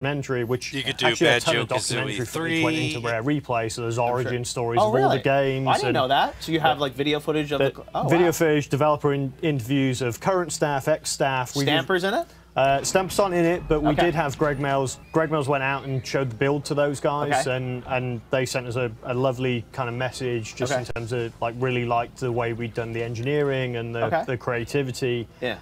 documentary, which you could do actually a a ton of Banjo-Kazooie documentary 3. footage went into Rare Replay, so there's origin stories Oh, of really? all the games. I didn't know that. So you have like video footage of the video footage, developer interviews of current staff, ex-staff. Stampers in it? Stampers aren't in it, but we did have Greg Mills. Greg Mills went out and showed the build to those guys, and they sent us a lovely kind of message just in terms of like really liked the way we'd done the engineering and the creativity. Yeah.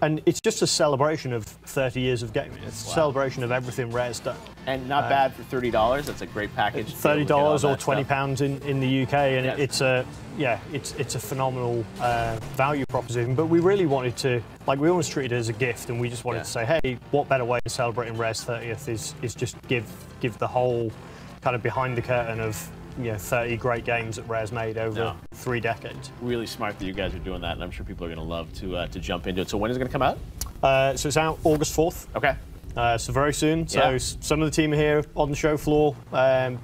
And it's just a celebration of 30 years of gaming. It's a celebration of everything Rare's done. And not bad for $30. That's a great package. $30 or £20 in the UK, and it's a phenomenal value proposition. But we really wanted to, like, we almost treated it as a gift, and we just wanted to say, hey, what better way of celebrating Rare's 30th is just give the whole kind of behind the curtain of 30 great games that Rare's made over 3 decades. Really smart that you guys are doing that, and I'm sure people are going to love to jump into it. So when is it going to come out? So it's out August 4th. Okay. So very soon. So some of the team are here on the show floor,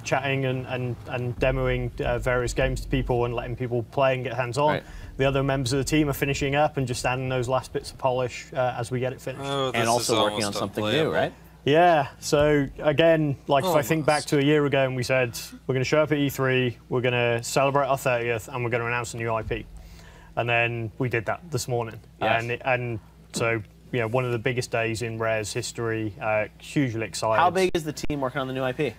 chatting and demoing various games to people and letting people play and get hands-on. Right. The other members of the team are finishing up and just adding those last bits of polish as we get it finished. Oh, and also working on something new, right? Yeah, so again, like if I think back to a year ago and we said, we're going to show up at E3, we're going to celebrate our 30th, and we're going to announce a new IP. And then we did that this morning. Yes. And so, one of the biggest days in Rare's history, hugely excited. How big is the team working on the new IP?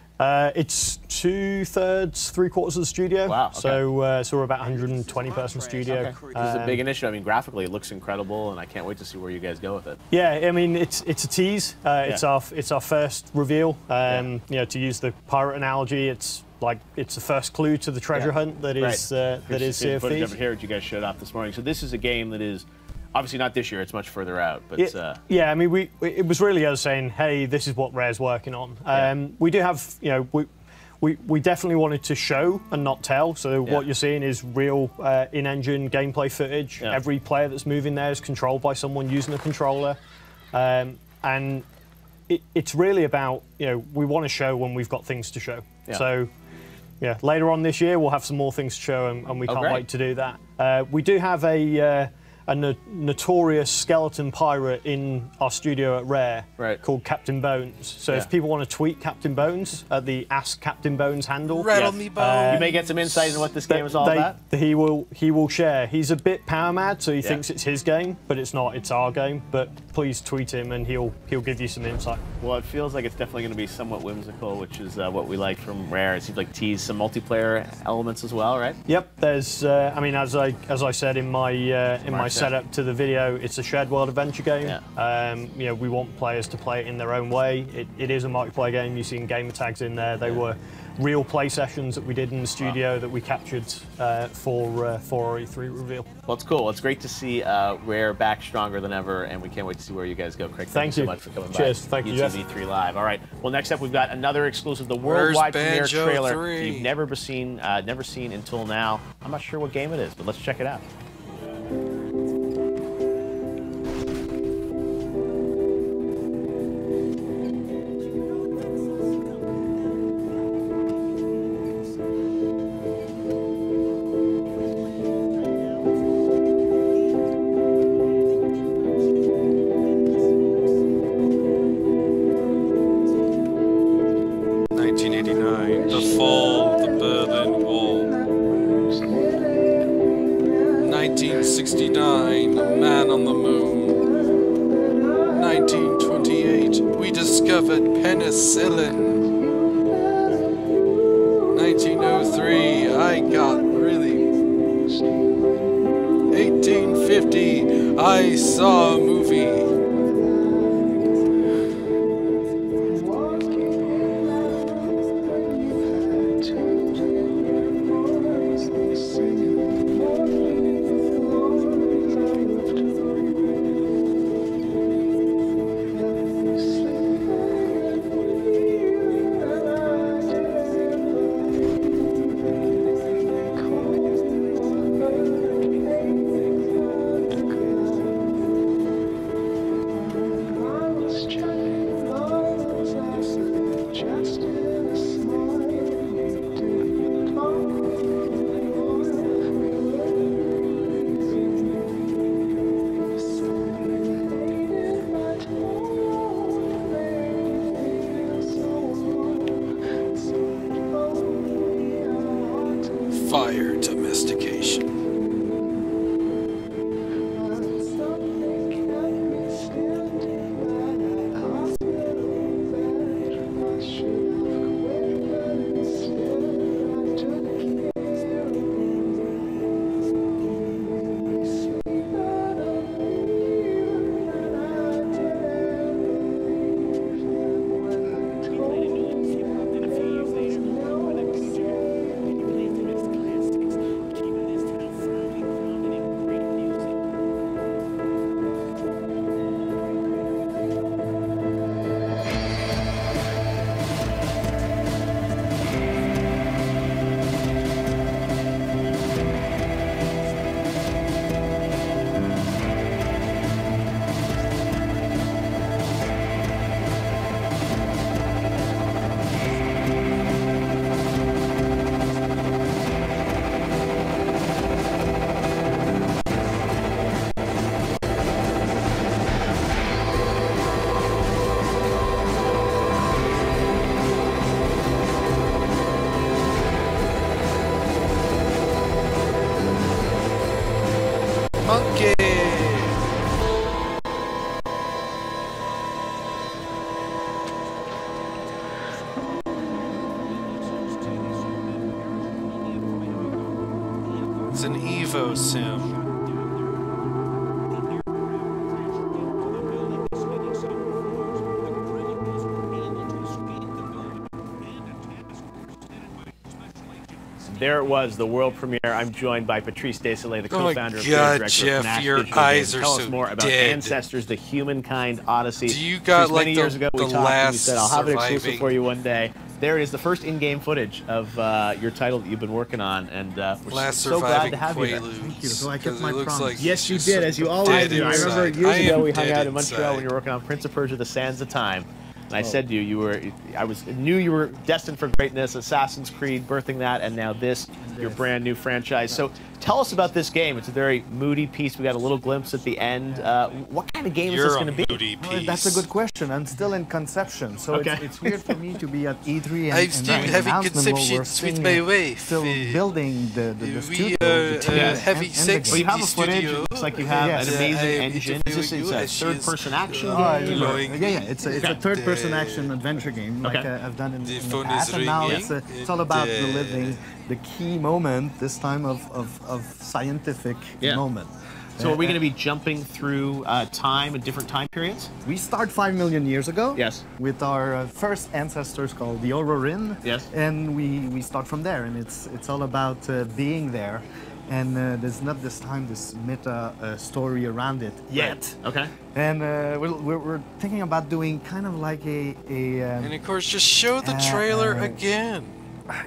It's 2/3, 3/4 of the studio. Wow. Okay. So we're about 120-person studio. Okay. This is a big initiative. I mean, graphically, it looks incredible, and I can't wait to see where you guys go with it. Yeah, I mean, it's a tease. It's our first reveal. To use the pirate analogy, it's the first clue to the treasure hunt that is Sea of footage Thieves. over here that you guys showed off this morning. So this is a game that is obviously not this year; it's much further out. But I mean, it was really us saying, "Hey, this is what Rare's working on." We do have, we definitely wanted to show and not tell. So what you're seeing is real in-engine gameplay footage. Yeah. Every player that's moving there is controlled by someone using a controller, and it's really about we want to show when we've got things to show. Yeah. So. Yeah, later on this year we'll have some more things to show, and we can't wait to do that. We do have a notorious skeleton pirate in our studio at Rare called Captain Bones. So if people want to tweet Captain Bones at the Ask Captain Bones handle, rattle me bones. You may get some insight into what this game is all about. He will share. He's a bit power mad, so he thinks it's his game, but it's not. It's our game. But please tweet him, and he'll give you some insight. Well, it feels like it's definitely going to be somewhat whimsical, which is what we like from Rare. It seems like tease some multiplayer elements as well, right? Yep. There's, I mean, as I said in my setup to the video, it's a shared world adventure game. Yeah. We want players to play it in their own way. It is a multiplayer game. You've seen gamer tags in there. They were real play sessions that we did in the studio that we captured for our E3 reveal. Well, it's cool. It's great to see Rare back stronger than ever, and we can't wait to see where you guys go. Craig, thank you so much for coming by. Cheers. Thank you, Geoff. GTAV 3 Live. All right. Well, next up we've got another exclusive, the worldwide premiere trailer you've never seen until now. I'm not sure what game it is, but let's check it out. The fall of the Berlin Wall. 1969, a man on the moon. 1928, we discovered penicillin. 1903, I got really. 1850, I saw a movie. It's an Evo sim. There it was, the world premiere. I'm joined by Patrice Desilets, the co-founder of God, director Geoff, of Nash your Digital eyes Games. are Tell so us more about dead. Ancestors, the Humankind Odyssey. Do you got Patrice, like many the, years ago, we the talked and you last said, I'll have an exclusive surviving? for you one day. There it is, the first in-game footage of your title that you've been working on, and we're so glad to have you there. Thank you. So I kept my promise. Like Yes, you did, as you always do. I remember years ago we hung out in Montreal inside. when you were working on Prince of Persia: The Sands of Time. And I said to you, I knew you were destined for greatness, Assassin's Creed, birthing that, and now this, your brand new franchise. So tell us about this game. It's a very moody piece. We got a little glimpse at the end. What kind of game is this going to be? Moody Well, that's a good question. I'm still in conception, so Okay. it's weird for me to be at E3 and I'm still and having announcement while we're conceptions with still- my wife. Still building the We studio, are the team, having and sex Well, you the have a footage. studio. It looks like you have Yes. an amazing I am engine. Is this interviewing you a as she is, third-person action glowing. game? Yeah, it's a third-person action adventure game like Okay. I've done in The the phone past, is and now ringing, it's all about and, reliving the key moment, this time of scientific moment. So are we going to be jumping through time and different time periods? We start 5 million years ago. Yes. With our first ancestors called the Ororin. Yes. And we start from there, and it's all about being there. And there's not this time this meta story around it yet. Okay. And we're thinking about doing kind of like And of course, just show the trailer again.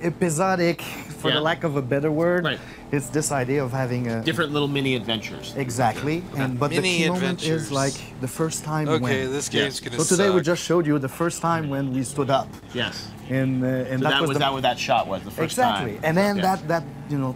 episodic, for Yeah. the lack of a better word. Right. It's this idea of having a Different little mini adventures. exactly. And but Mini the key moment adventures. is like the first time Okay, when. this game's gonna So today suck. we just showed you the first time when we stood up. Yes. And So that was the what that shot was, the first exactly. time. And then Yeah. that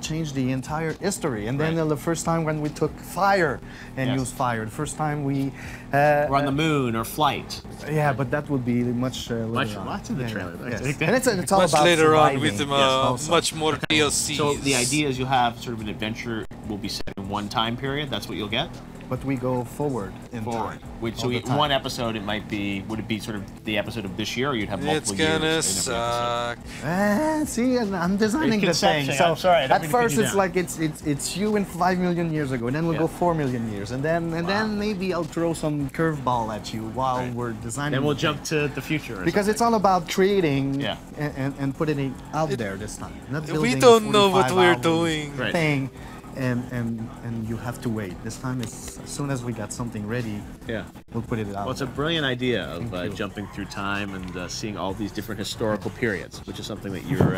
changed the entire history. And then Right. the first time when we took fire and Yes. used fire. The first time we Or on the moon or flight. yeah, but that would be much later Much- on. lots in the trailer. Yes. Yes. And it's all Much about later on surviving. with also. much more DLCs. So the idea is you'll have sort of an adventure will be set in one time period. That's what you'll get? But we go forward in Forward. time. Which, so all the time. one episode, it might be, would it be sort of the episode of this year, or you'd have It's multiple years in gonna every episode? suck. See, and I'm designing the Conception. thing. So I'm sorry, I don't at mean to pin first you it's down. like it's you in 5 million years ago, and then we'll Yeah. go 4 million years, and then maybe I'll throw some curveball at you while we're designing. Then we'll the jump to the future. Or because something. it's all about creating Yeah. and putting it out there this time. Not We building a don't know what 45 we're hours doing. Right. Thing, and you have to wait. This time, it's as soon as we got something ready, Yeah. we'll put it out. Well, it's a brilliant idea of Thank you. jumping through time and seeing all these different historical periods, which is something that you're,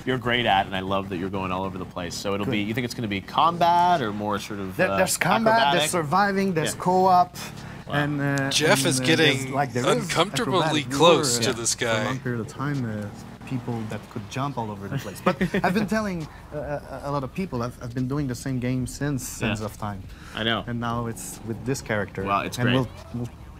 you're great at, and I love that you're going all over the place. So it'll be. You think it's going to be combat or more sort of? There's combat, acrobatic? there's surviving, there's Yeah. co-op, and Jeff is and, getting there's, there is uncomfortably acrobatic. We close were, to this For a long guy. period of time, people that could jump all over the place. But I've been telling a lot of people I've been doing the same game since Sands of Time, I know. and now it's with this character. Well, it's and great.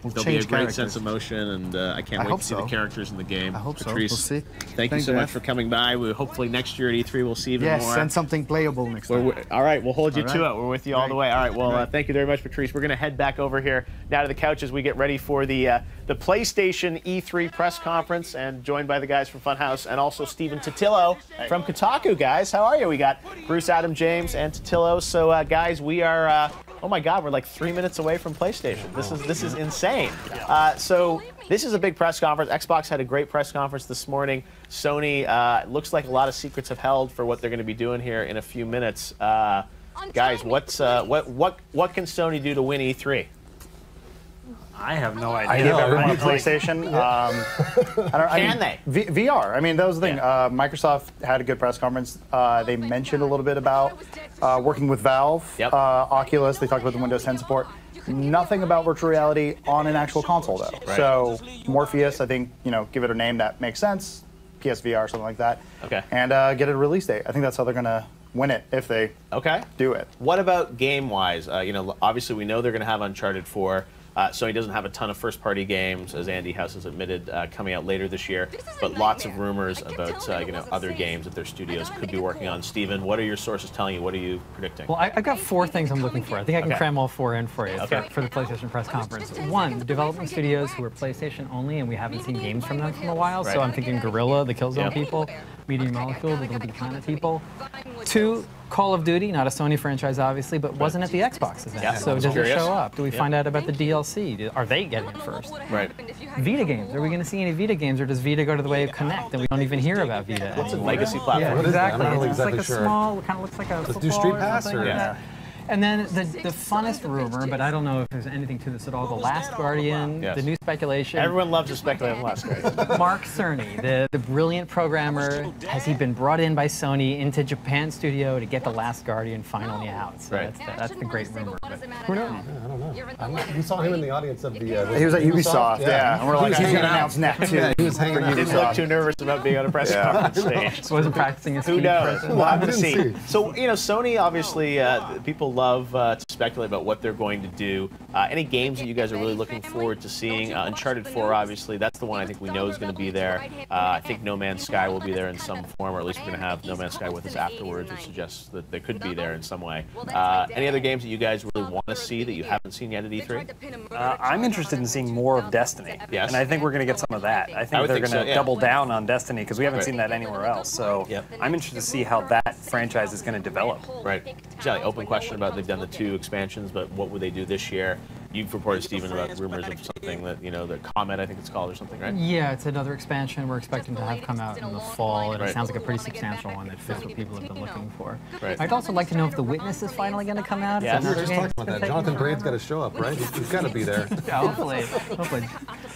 We'll There'll be a change great characters. sense of motion, and I can't I wait hope to see the so. characters in the game. I hope so. Patrice, We'll see. Thank you Thanks, so much Geoff. for coming by. Hopefully next year at E3 we'll see even Yes, more. and something playable next time. All right, we'll hold you All to right. it. We're with you all the Great. way. All right, well, Great. thank you very much, Patrice. We're going to head back over here now to the couch as we get ready for the PlayStation E3 press conference, and joined by the guys from Funhouse and also Stephen Totillo from Kotaku. Guys, how are you? We got Bruce, Adam, James, and Totillo. So, guys, we are. Oh my God, we're like 3 minutes away from PlayStation. This is insane. So this is a big press conference. Xbox had a great press conference this morning. Sony looks like a lot of secrets have held for what they're going to be doing here in a few minutes. Guys, what can Sony do to win E3? I have no idea. I give everyone a Right, like- PlayStation. Can they? VR. I mean, that was the thing. Yeah. Microsoft had a good press conference. They mentioned a little bit about working with Valve, Yep. Oculus. They talked about the Windows 10 support. Nothing about virtual reality on an actual console, though. Right. So Morpheus, I think, give it a name that makes sense. PSVR, something like that. Okay. And get a release date. I think that's how they're going to win it if they Okay. do it. What about game-wise? Obviously we know they're going to have Uncharted 4. Sony doesn't have a ton of first-party games, as Andy House has admitted, coming out later this year. But lots of rumors about other games that their studios could be working on. Steven, what are your sources telling you? What are you predicting? Well, I've got 4 things I'm looking for. I think I can Okay. cram all 4 in for you Okay. for the PlayStation press conference. 1, development studios who are PlayStation only, and we haven't seen games from them for a while. Right. So I'm thinking Guerrilla, the Killzone Yeah. people, Meteor Molecule, the Little Big Planet people. 2, Call of Duty, not a Sony franchise, obviously, but wasn't at the Xbox event. Yeah, so I'm does curious. it show up? Do we find out about the DLC? Are they getting it first? Right. Vita games. Are we going to see any Vita games, or does Vita go to the way of Connect, and we don't even hear about Vita? What's a anymore? legacy platform? Yeah, What is that? exactly. I'm not really It's like exactly a sure. small, kind of looks like a Let's do football Street or Pass, something or- like that. And then the funnest rumor, but I don't know if there's anything to this at all, The Last Guardian, Yes. the new speculation. Everyone loves to speculate on The Last Guardian. Mark Cerny, the brilliant programmer, has he been brought in by Sony into Japan studio to get The Last Guardian finally out? So Right. that's the great rumor. But who knows? I don't know. We saw him in the audience of the. He was at Ubisoft, yeah. And we're like, he's going to announce next too. Yeah, he was hanging out. Didn't look too nervous about being on a press conference stage. Wasn't practicing his Who speech knows? presence. We'll have to didn't see. see. So, Sony, obviously, people love to speculate about what they're going to do. Any games that you guys are really looking forward to seeing? Uncharted 4, obviously, that's the one I think we know is going to be there. I think No Man's Sky will be there in some form, or at least we're going to have No Man's Sky with us afterwards, which suggests that they could be there in some way. Any other games that you guys really want to see that you haven't seen yet at E3? I'm interested in seeing more of Destiny. Yes. And I think we're going to get some of that. I think would they're think going to so, yeah. double down on Destiny because we haven't Right. seen that anywhere else. So Yep. I'm interested to see how that franchise is going to develop. Right. Exactly. Open question about they've done the 2 expansions, but what would they do this year? You've reported, Stephen, about rumors of something that, the Comet, I think it's called, or something, right? Yeah, it's another expansion we're expecting to have come out in the fall, and Right. it sounds like a pretty substantial one that fits what people have been looking for. Right. I'd also like to know if The Witness is finally going to come out. Yeah, It's we were another Just game talking that's about that. been Jonathan taking Braid's got to show up, right? He's got to be there. Yeah, hopefully.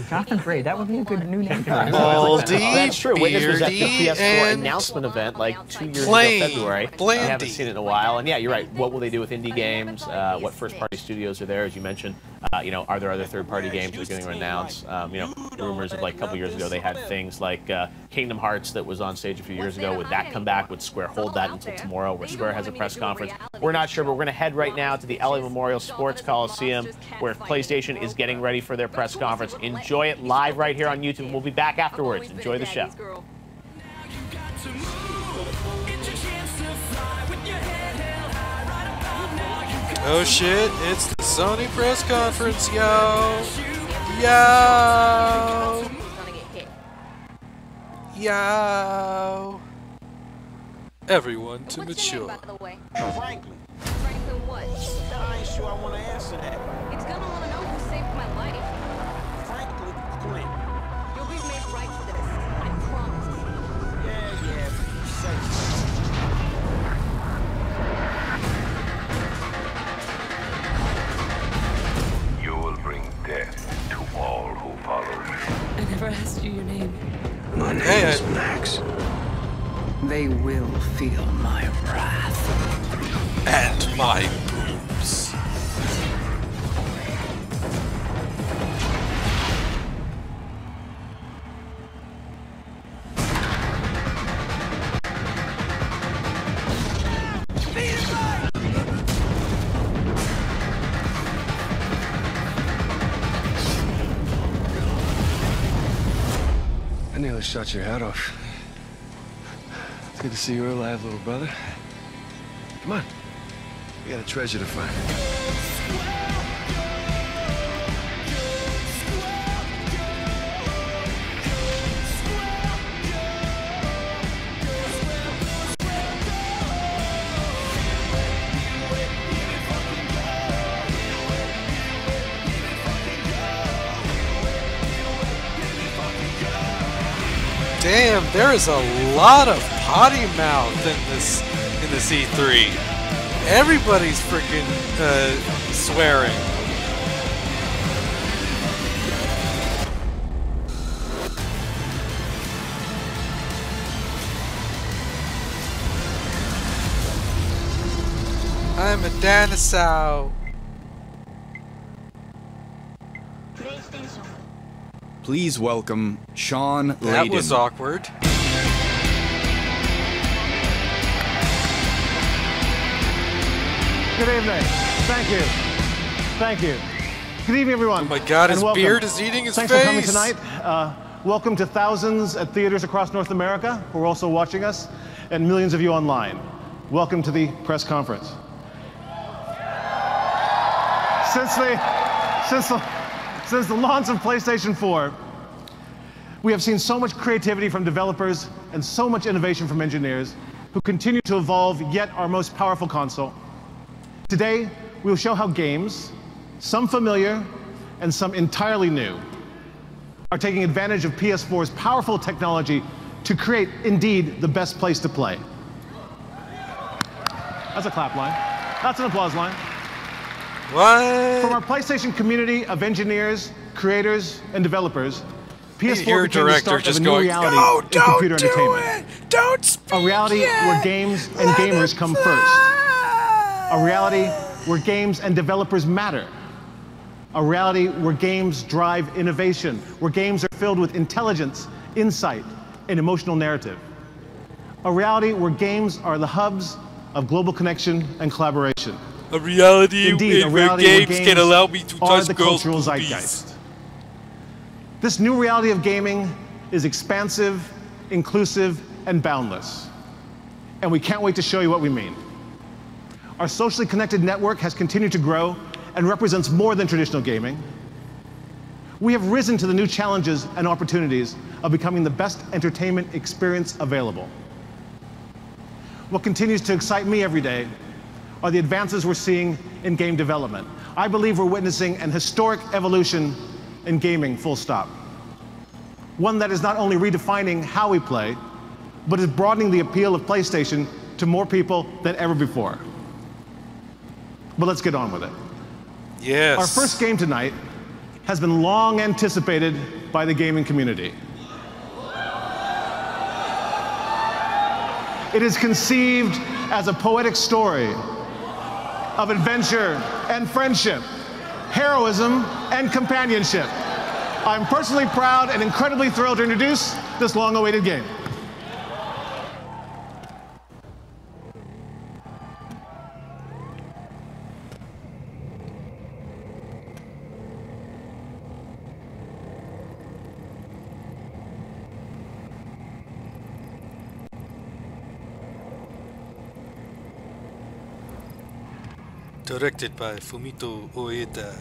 Jonathan Braid, that would be a good new name for him. Baldy, That's true. Witness was at the beardy, PS4 and announcement event like 2 years plain, ago, February. I blandy. haven't seen it in a while. And yeah, you're right. What will they do with indie games? What first-party studios are there, as you mentioned? Are there other third-party games that are going to announce? Rumors of like a couple years ago they had things like Kingdom Hearts that was on stage a few years ago. Would that come back? Would Square hold that until tomorrow, where Square has a press conference? We're not sure, but we're going to head right now to the LA Memorial Sports Coliseum, where PlayStation is getting ready for their press conference. Enjoy it live right here on YouTube. We'll be back afterwards. Enjoy the show. Oh shit, it's the Sony press conference, yo! Yo! Yo! Everyone to mature. Franklin. Franklin what? I ain't sure I want to answer that. It's gonna want to know who saved my life. Franklin Flint. You'll be made right for this. I promise. Yeah, say. You will bring death to all who follow you. I never asked you your name. My name Hey, is Max. They will feel my wrath. And my boobs. I nearly shot your head off. It's good to see you're alive, little brother. Come on. We got a treasure to find. Damn, there is a lot of potty mouth in this E3. Everybody's freaking swearing. I'm a dinosaur. Please welcome Sean Layden. That was awkward. Good evening. Thank you. Thank you. Good evening, everyone. Oh my God, his and welcome. beard is eating his Thanks face. for coming tonight. Welcome to thousands at theaters across North America who are also watching us, and millions of you online. Welcome to the press conference. Since the launch of PlayStation 4, we have seen so much creativity from developers and so much innovation from engineers who continue to evolve yet our most powerful console. Today, we will show how games, some familiar and some entirely new, are taking advantage of PS4's powerful technology to create, indeed, the best place to play. That's a clap line. That's an applause line. What? From our PlayStation community of engineers, creators, and developers, PS4 became the start of a new reality in computer entertainment. Don't speak a reality where games and gamers come first. A reality where games and developers matter. A reality where games drive innovation, where games are filled with intelligence, insight, and emotional narrative. A reality where games are the hubs of global connection and collaboration. A reality, Indeed, where games can allow me to touch the girls' cultural boobies. zeitgeist. This new reality of gaming is expansive, inclusive, and boundless. And we can't wait to show you what we mean. Our socially connected network has continued to grow and represents more than traditional gaming. We have risen to the new challenges and opportunities of becoming the best entertainment experience available. What continues to excite me every day are the advances we're seeing in game development. I believe we're witnessing an historic evolution in gaming, full stop. One that is not only redefining how we play, but is broadening the appeal of PlayStation to more people than ever before. But let's get on with it. Yes. Our first game tonight has been long anticipated by the gaming community. It is conceived as a poetic story of adventure and friendship, heroism and companionship. I'm personally proud and incredibly thrilled to introduce this long-awaited game. Directed by Fumito Ueda.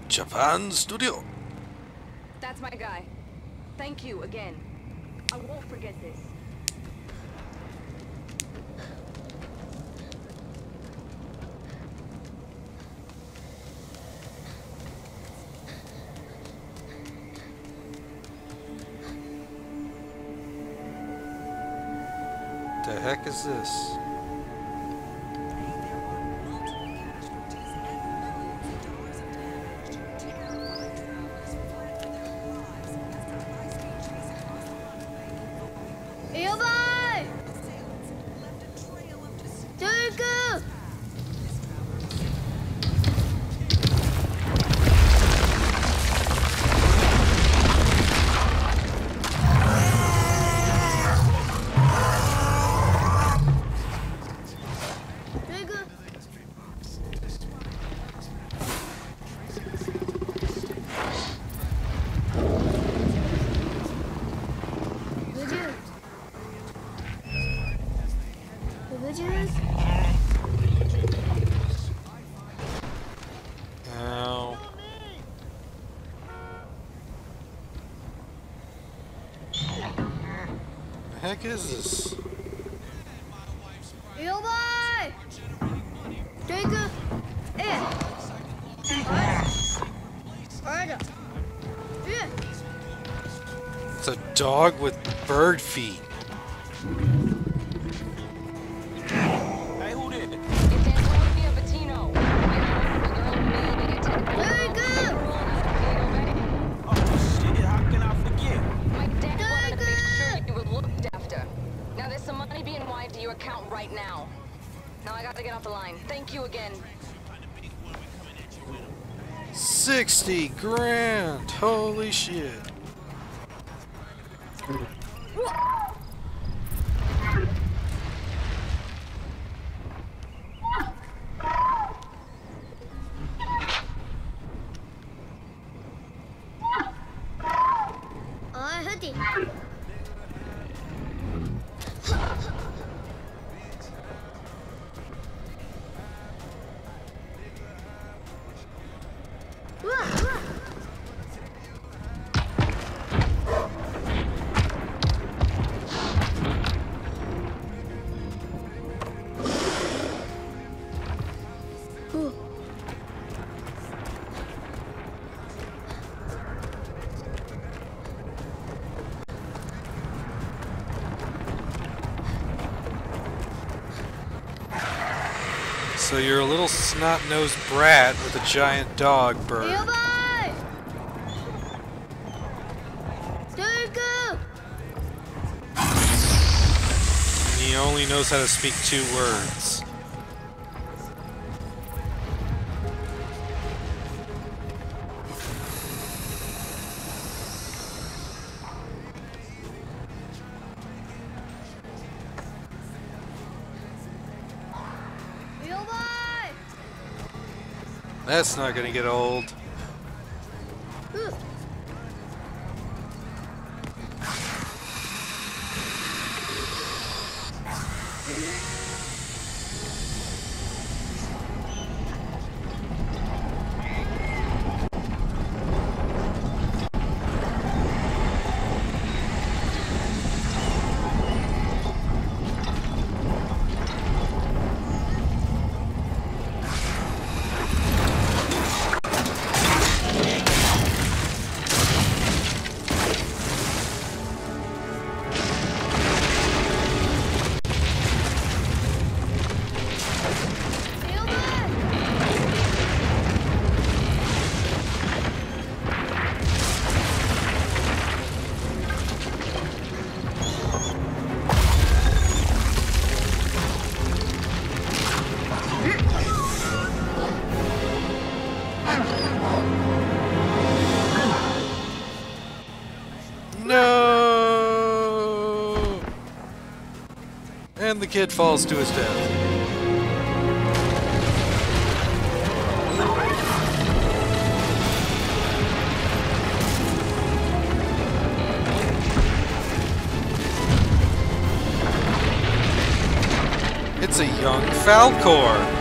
Japan Studio. That's my guy. Thank you again. I won't forget this. The heck is this? Ow. The heck is this? It's a dog with bird feet. Hey, who did it? It's Antonio Bettino. Very good. Oh shit! How can I forget? My dad wanted to make sure you were looked after. Now there's some money being wired to your account right now. Now I gotta get off the line. Thank you again. 60 grand! Holy shit! So you're a little snot-nosed brat with a giant dog bird. He only knows how to speak 2 words. That's not gonna get old. No! And the kid falls to his death. It's a young Falcor.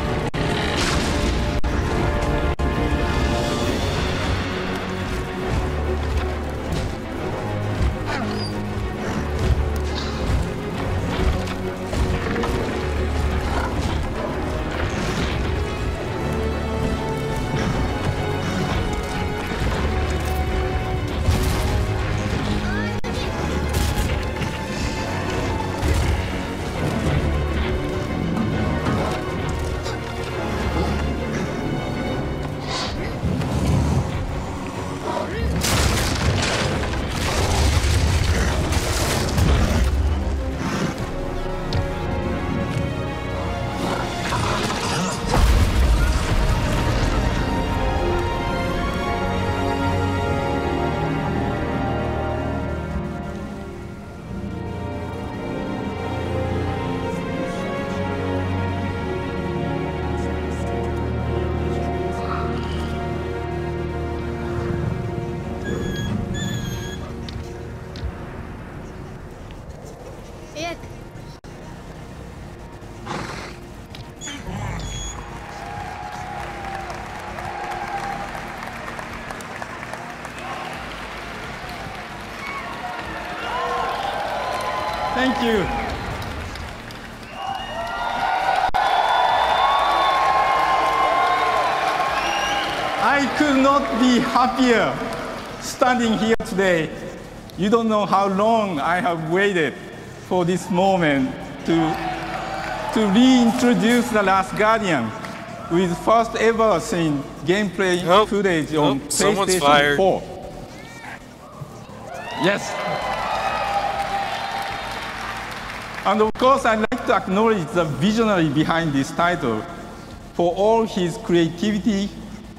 Thank you. I could not be happier standing here today. You don't know how long I have waited for this moment to reintroduce The Last Guardian with first ever seen gameplay footage on PlayStation 4. Yes. And of course, I'd like to acknowledge the visionary behind this title for all his creativity,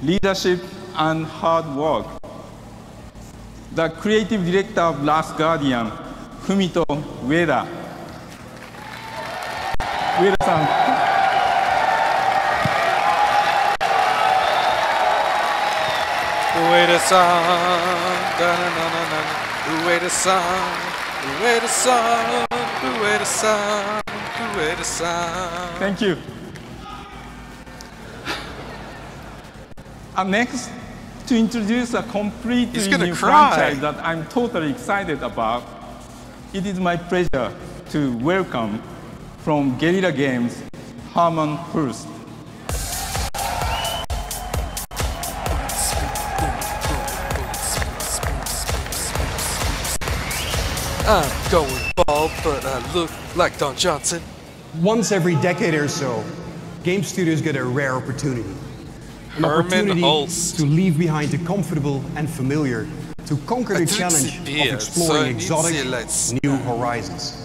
leadership, and hard work. The creative director of Last Guardian, Fumito Ueda. Ueda-san. Ueda-san, Ueda-san, Ueda-san, Ueda-san, Ueda-san. Thank you. And next, to introduce a completely new franchise that I'm totally excited about, it is my pleasure to welcome from Guerrilla Games, Herman Hurst. I'm going bald, but I look like Don Johnson. Once every decade or so, game studios get a rare opportunity. An Herman opportunity Hulst. to leave behind the comfortable and familiar, to conquer the challenge of exploring exotic, new horizons.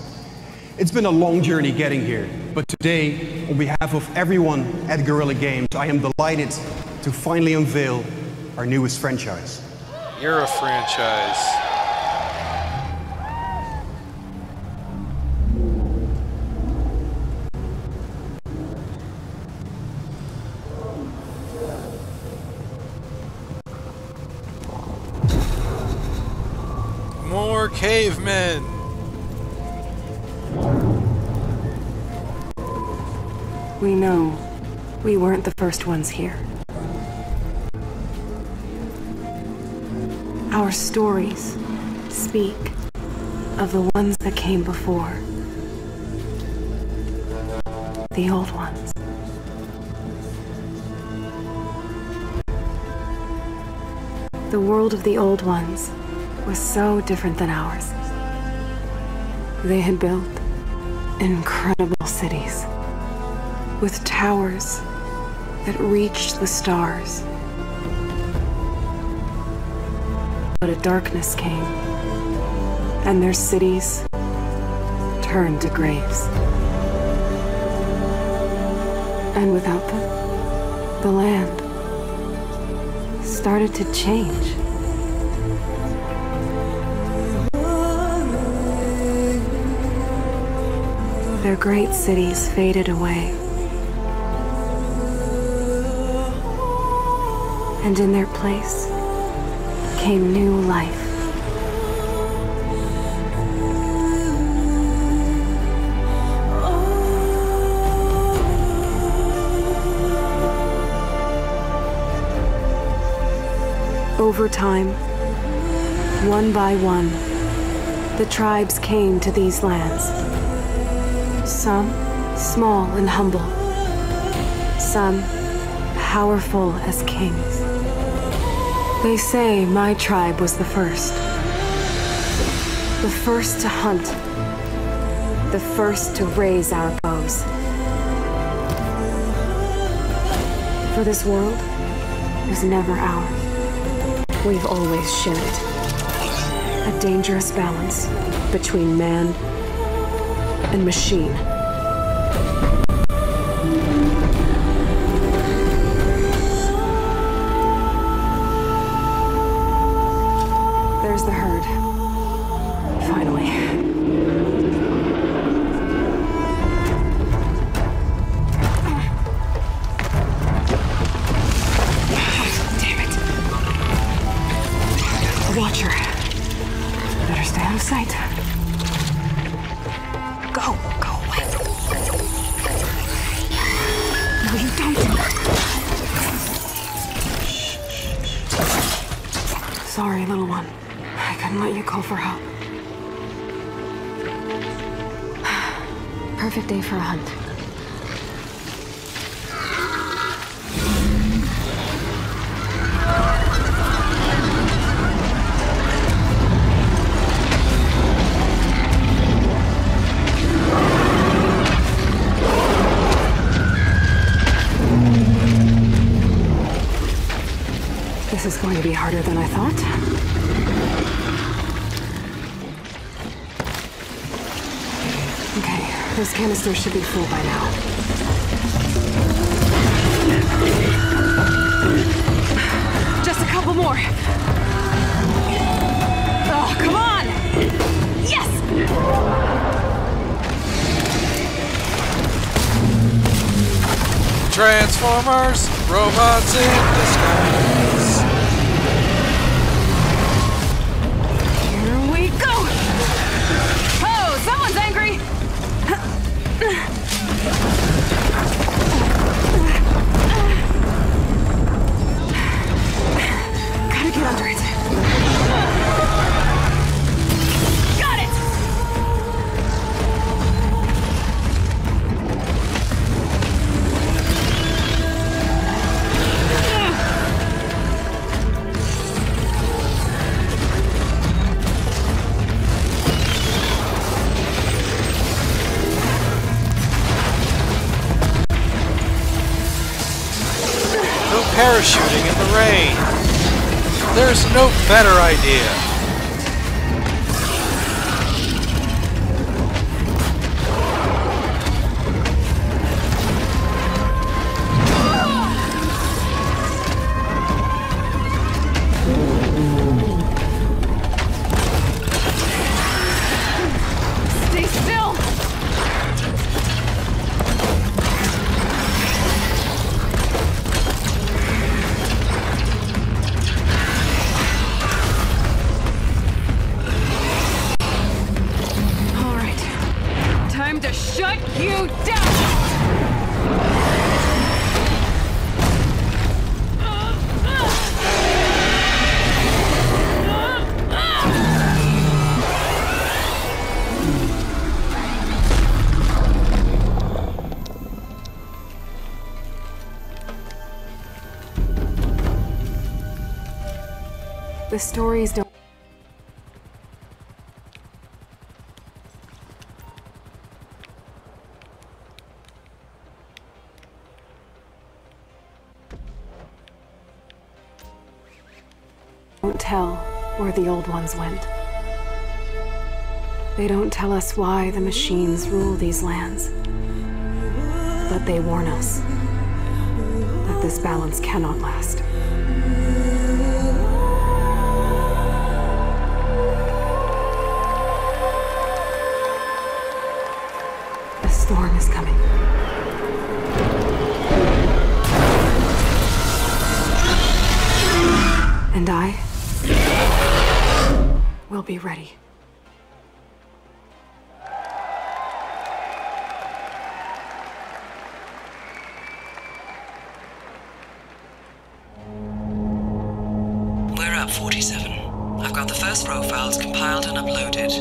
It's been a long journey getting here, but today, on behalf of everyone at Guerrilla Games, I am delighted to finally unveil our newest franchise. You're a franchise. More cavemen. We know we weren't the first ones here. Our stories speak of the ones that came before. The old ones. The world of the old ones was so different than ours. They had built incredible cities with towers that reached the stars. But a darkness came, and their cities turned to graves. And without them, the land started to change. Their great cities faded away. And in their place came new life. Over time, one by one, the tribes came to these lands. Some small and humble, some powerful as kings. They say my tribe was the first to hunt, the first to raise our bows. For this world was never ours. We've always shared it. A dangerous balance between man and machine. There's the herd. Finally. Damn it. Watcher. Better stay out of sight. Go away. No, you don't. Sorry, little one. I couldn't let you call for help. Perfect day for a hunt. This is going to be harder than I thought. Okay, this canister should be full by now. Just a couple more. Oh, come on! Yes! Transformers, robots in disguise. Here we go! Oh, someone's angry! Gotta get under it. Got it! parachuting in the rain. There's no better idea. Stay still! All right. Time to shut you down! The stories don't. Don't tell where the old ones went. They don't tell us why the machines rule these lands. But they warn us that this balance cannot last. A storm is coming. And I will be ready. We're up 47. I've got the first profiles compiled and uploaded.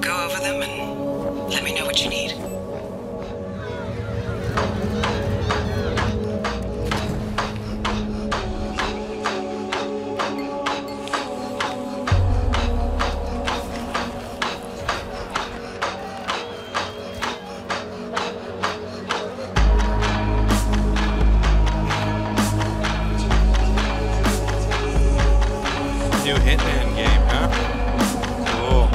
Go over them and let me know what you need. New Hitman game, huh? Cool.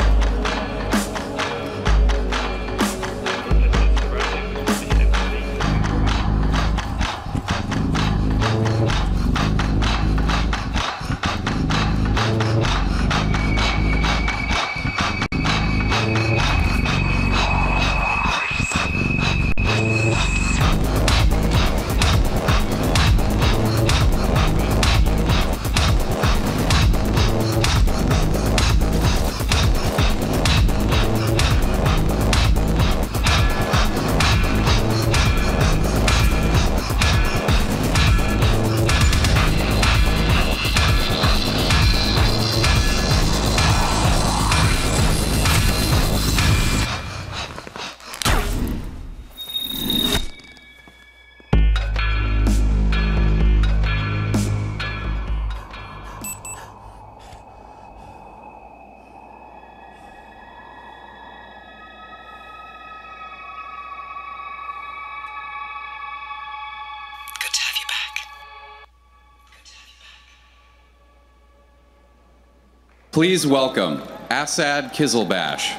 Please welcome Assad Kizilbash.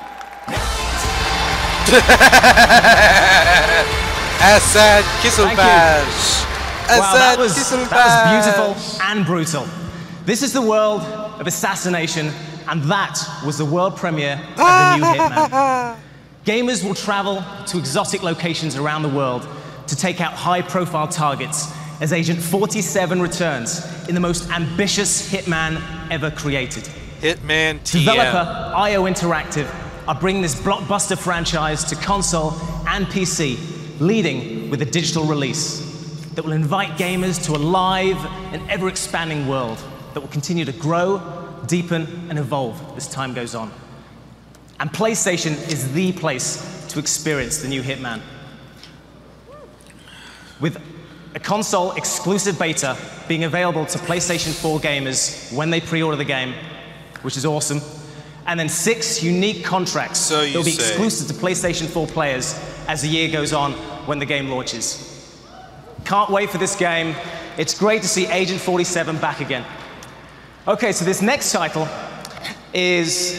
Assad Kizilbash. Wow, that was beautiful and brutal. This is the world of assassination, and that was the world premiere of the new Hitman. Gamers will travel to exotic locations around the world to take out high-profile targets as Agent 47 returns in the most ambitious Hitman ever created. Hitman TM. Developer IO Interactive are bringing this blockbuster franchise to console and PC, leading with a digital release that will invite gamers to a live and ever-expanding world that will continue to grow, deepen, and evolve as time goes on. And PlayStation is the place to experience the new Hitman. With a console-exclusive beta being available to PlayStation 4 gamers when they pre-order the game, which is awesome, and then 6 unique contracts that will be exclusive to PlayStation 4 players as the year goes on when the game launches. Can't wait for this game. It's great to see Agent 47 back again. Okay, so this next title is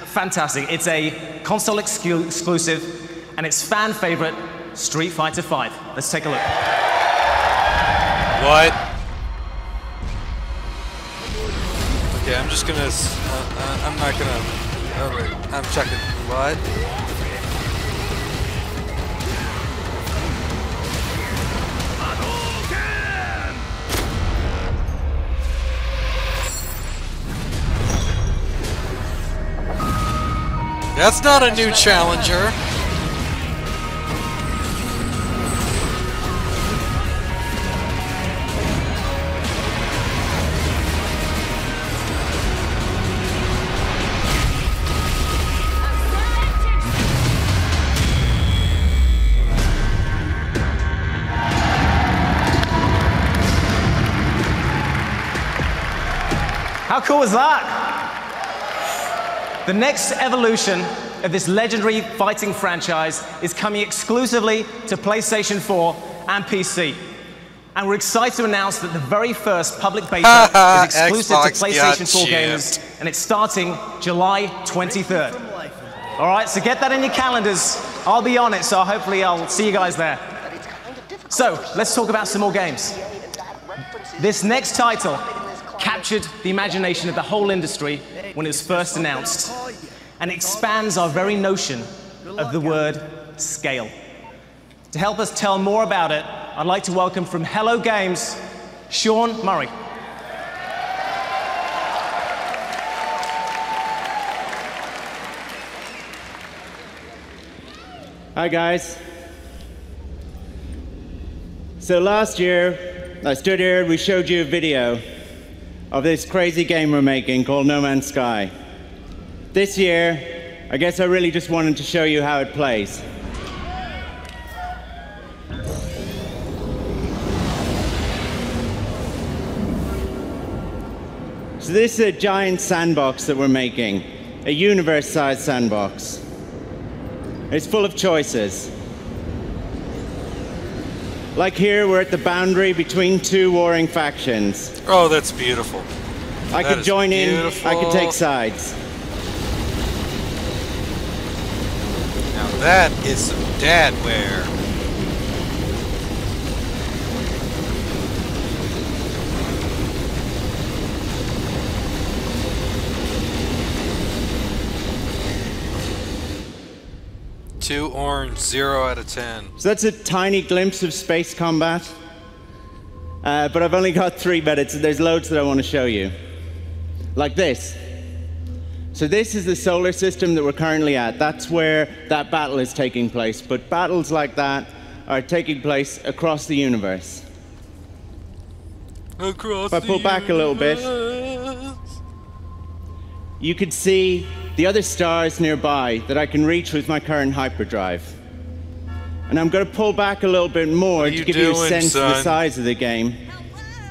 fantastic. It's a console exclusive, and it's fan favorite, Street Fighter V. Let's take a look. What? Okay, I'm just gonna. I'm not gonna. Oh wait, I'm checking. What? That's not a new challenger. How cool was that? The next evolution of this legendary fighting franchise is coming exclusively to PlayStation 4 and PC. And we're excited to announce that the very first public beta is exclusive to PlayStation 4 gamers, and it's starting July 23rd. All right, so get that in your calendars. I'll be on it, so hopefully I'll see you guys there. So, let's talk about some more games. This next title captured the imagination of the whole industry when it was first announced, and expands our very notion of the word scale. To help us tell more about it, I'd like to welcome from Hello Games, Sean Murray. Hi guys. So last year, I stood here and we showed you a video of this crazy game we're making called No Man's Sky. This year, I guess I really just wanted to show you how it plays. So this is a giant sandbox that we're making, a universe-sized sandbox. It's full of choices. Like here, we're at the boundary between two warring factions. Oh, that's beautiful. I could join in, I could take sides. Now that is some dadware. Two orange, 0 out of 10. So that's a tiny glimpse of space combat. But I've only got 3 minutes, and there's loads that I want to show you. Like this. So this is the solar system that we're currently at. That's where that battle is taking place. But battles like that are taking place across the universe. If I pull back a little bit, you could see the other stars nearby that I can reach with my current hyperdrive. And I'm going to pull back a little bit more to give you a sense of the size of the game.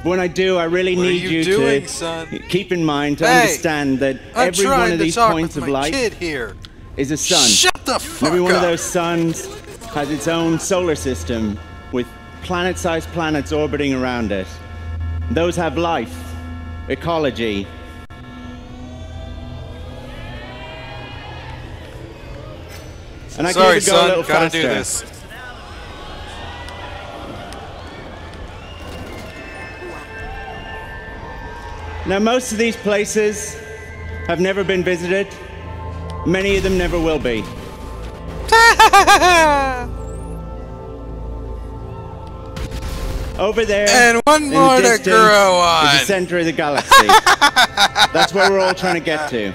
But when I do, I really need you to keep in mind to understand that every one of these points of light is a sun. Shut the fuck Every one of up. those suns has its own solar system with planet-sized planets orbiting around it. Those have life, ecology. And I Sorry, can even go a little son, gotta faster. do this. Now, most of these places have never been visited. Many of them never will be. Over there, and one in more the to distance, grow on. is the center of the galaxy. That's where we're all trying to get to.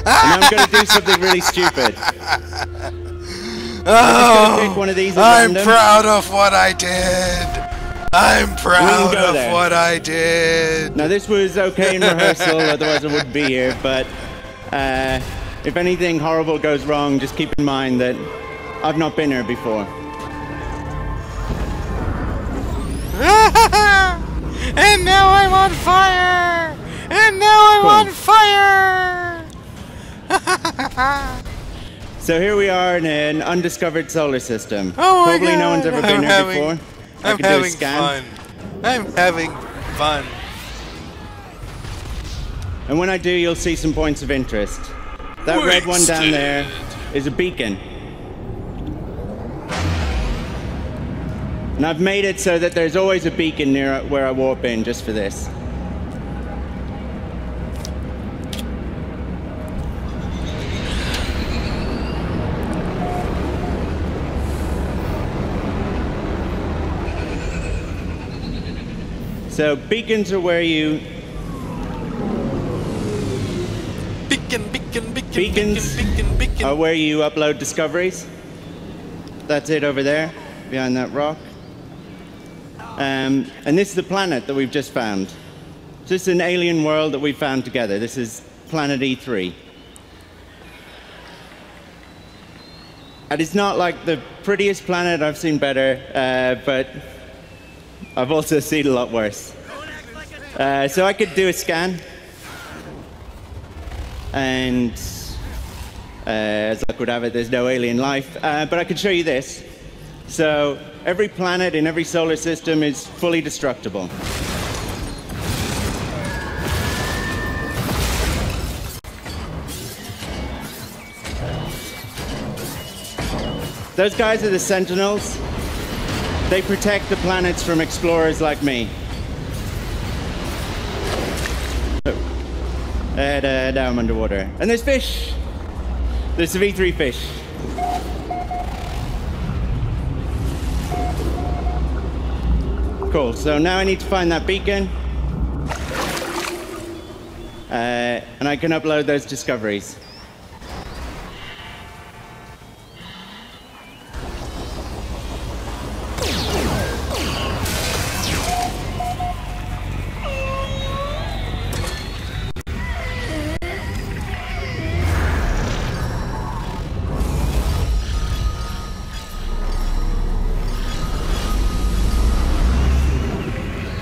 And I'm going to do something really stupid. Oh, pick one of these at I'm random. proud of what I did. I'm proud of what I did. Now this was okay in rehearsal, otherwise I wouldn't be here, but if anything horrible goes wrong, just keep in mind that I've not been here before. And now I'm on fire! And now I'm on fire! So here we are in an undiscovered solar system. Oh my Probably no God. one's ever been here before. I'm having fun. I'm having fun. And when I do, you'll see some points of interest. That red one down there is a beacon. And I've made it so that there's always a beacon near where I warp in just for this. So beacons are where you... Beacons are where you upload discoveries. That's it over there, behind that rock. And this is the planet that we've just found. This is an alien world that we found together. This is planet E3. And it's not like the prettiest planet. I've seen better, but I've also seen a lot worse. So I could do a scan. And as luck would have it, there's no alien life. But I could show you this. So every planet in every solar system is fully destructible. Those guys are the Sentinels. They protect the planets from explorers like me. And now I'm underwater. And there's fish. There's the V3 fish. Cool, so now I need to find that beacon. And I can upload those discoveries.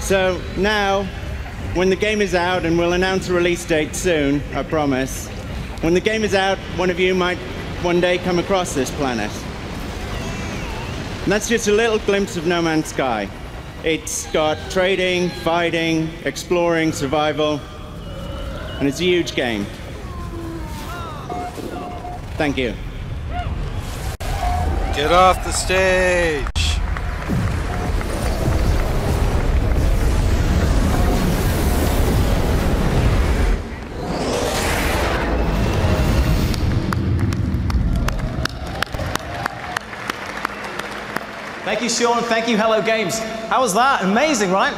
So now, when the game is out, and we'll announce a release date soon, I promise, when the game is out, one of you might one day come across this planet. And that's just a little glimpse of No Man's Sky. It's got trading, fighting, exploring, survival, and it's a huge game. Thank you. Get off the stage! Thank you, Sean. Thank you, Hello Games. How was that? Amazing, right?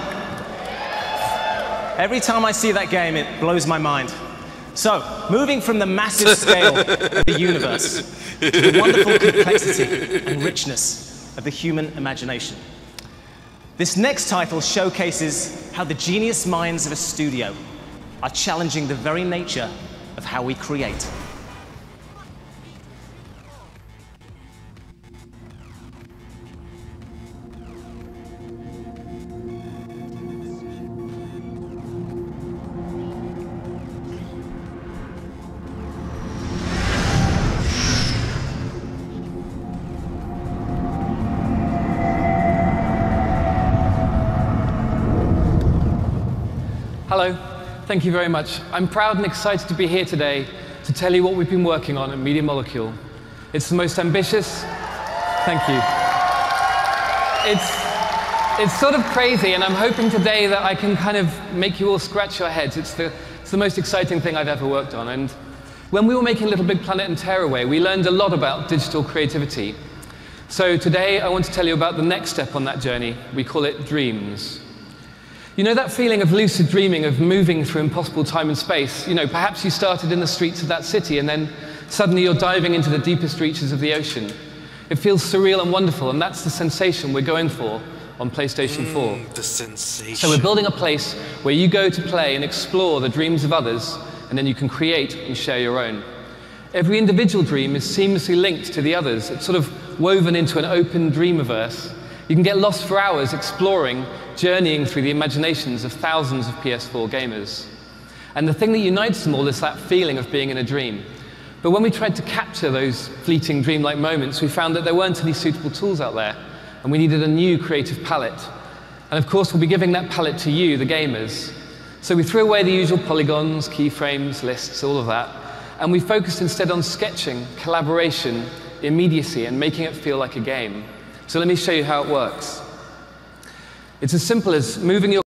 Every time I see that game, it blows my mind. So, moving from the massive scale of the universe to the wonderful complexity and richness of the human imagination. This next title showcases how the genius minds of a studio are challenging the very nature of how we create. Hello, thank you very much. I'm proud and excited to be here today to tell you what we've been working on at Media Molecule. It's the most ambitious, thank you. It's sort of crazy, and I'm hoping today that I can kind of make you all scratch your heads. It's the most exciting thing I've ever worked on. And when we were making Little Big Planet and Tearaway, we learned a lot about digital creativity. So today I want to tell you about the next step on that journey. We call it dreams. You know that feeling of lucid dreaming, of moving through impossible time and space? You know, perhaps you started in the streets of that city and then suddenly you're diving into the deepest reaches of the ocean. It feels surreal and wonderful, and that's the sensation we're going for on PlayStation 4. The sensation. So we're building a place where you go to play and explore the dreams of others, and then you can create and share your own. Every individual dream is seamlessly linked to the others. It's sort of woven into an open dreamiverse. You can get lost for hours exploring, journeying through the imaginations of thousands of PS4 gamers. And the thing that unites them all is that feeling of being in a dream. But when we tried to capture those fleeting dreamlike moments, we found that there weren't any suitable tools out there. and we needed a new creative palette. And of course, we'll be giving that palette to you, the gamers. So we threw away the usual polygons, keyframes, lists, all of that, and we focused instead on sketching, collaboration, immediacy, and making it feel like a game. So let me show you how it works. It's as simple as moving your